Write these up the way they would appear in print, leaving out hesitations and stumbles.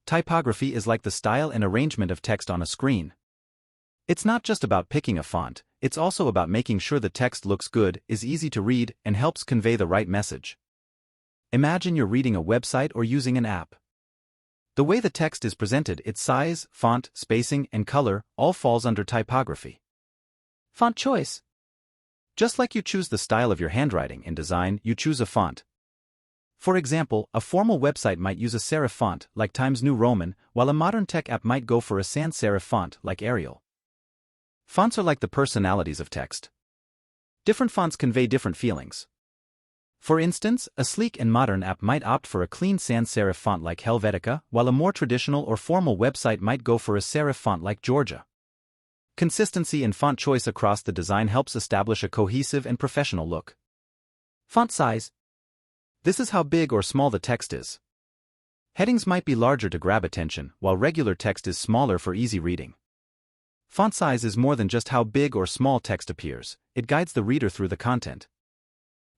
Typography is like the style and arrangement of text on a screen. It's not just about picking a font, it's also about making sure the text looks good, is easy to read, and helps convey the right message. Imagine you're reading a website or using an app. The way the text is presented, its size, font, spacing, and color, all falls under typography. Font choice. Just like you choose the style of your handwriting in design, you choose a font. For example, a formal website might use a serif font, like Times New Roman, while a modern tech app might go for a sans serif font, like Arial. Fonts are like the personalities of text. Different fonts convey different feelings. For instance, a sleek and modern app might opt for a clean sans serif font like Helvetica, while a more traditional or formal website might go for a serif font like Georgia. Consistency in font choice across the design helps establish a cohesive and professional look. Font size. This is how big or small the text is. Headings might be larger to grab attention, while regular text is smaller for easy reading. Font size is more than just how big or small text appears, it guides the reader through the content.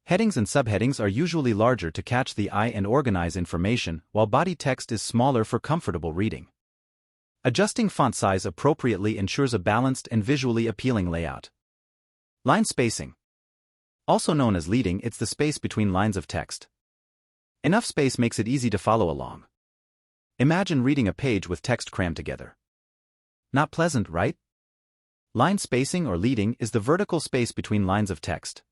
Headings and subheadings are usually larger to catch the eye and organize information, while body text is smaller for comfortable reading. Adjusting font size appropriately ensures a balanced and visually appealing layout. Line spacing. Also known as leading, it's the space between lines of text. Enough space makes it easy to follow along. Imagine reading a page with text crammed together. Not pleasant, right? Line spacing or leading is the vertical space between lines of text.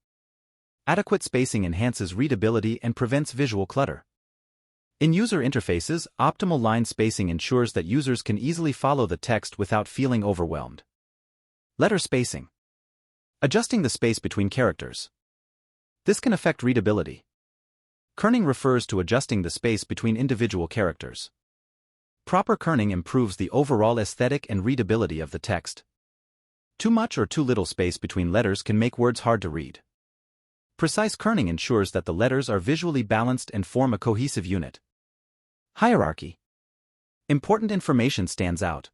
Adequate spacing enhances readability and prevents visual clutter. In user interfaces, optimal line spacing ensures that users can easily follow the text without feeling overwhelmed. Letter spacing. Adjusting the space between characters. This can affect readability. Kerning refers to adjusting the space between individual characters. Proper kerning improves the overall aesthetic and readability of the text. Too much or too little space between letters can make words hard to read. Precise kerning ensures that the letters are visually balanced and form a cohesive unit. Hierarchy. Important information stands out.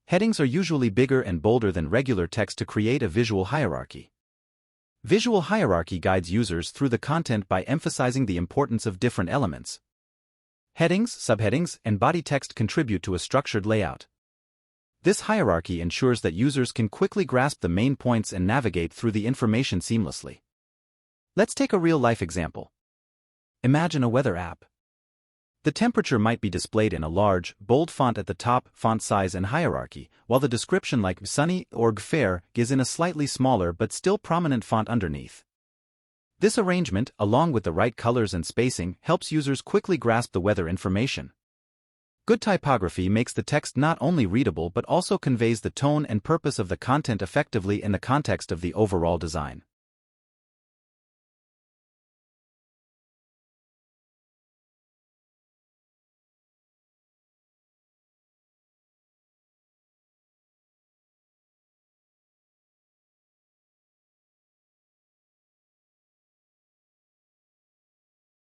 Headings are usually bigger and bolder than regular text to create a visual hierarchy. Visual hierarchy guides users through the content by emphasizing the importance of different elements. Headings, subheadings, and body text contribute to a structured layout. This hierarchy ensures that users can quickly grasp the main points and navigate through the information seamlessly. Let's take a real-life example. Imagine a weather app. The temperature might be displayed in a large, bold font at the top, font size and hierarchy, while the description like sunny or fair is in a slightly smaller but still prominent font underneath. This arrangement, along with the right colors and spacing, helps users quickly grasp the weather information. Good typography makes the text not only readable but also conveys the tone and purpose of the content effectively in the context of the overall design.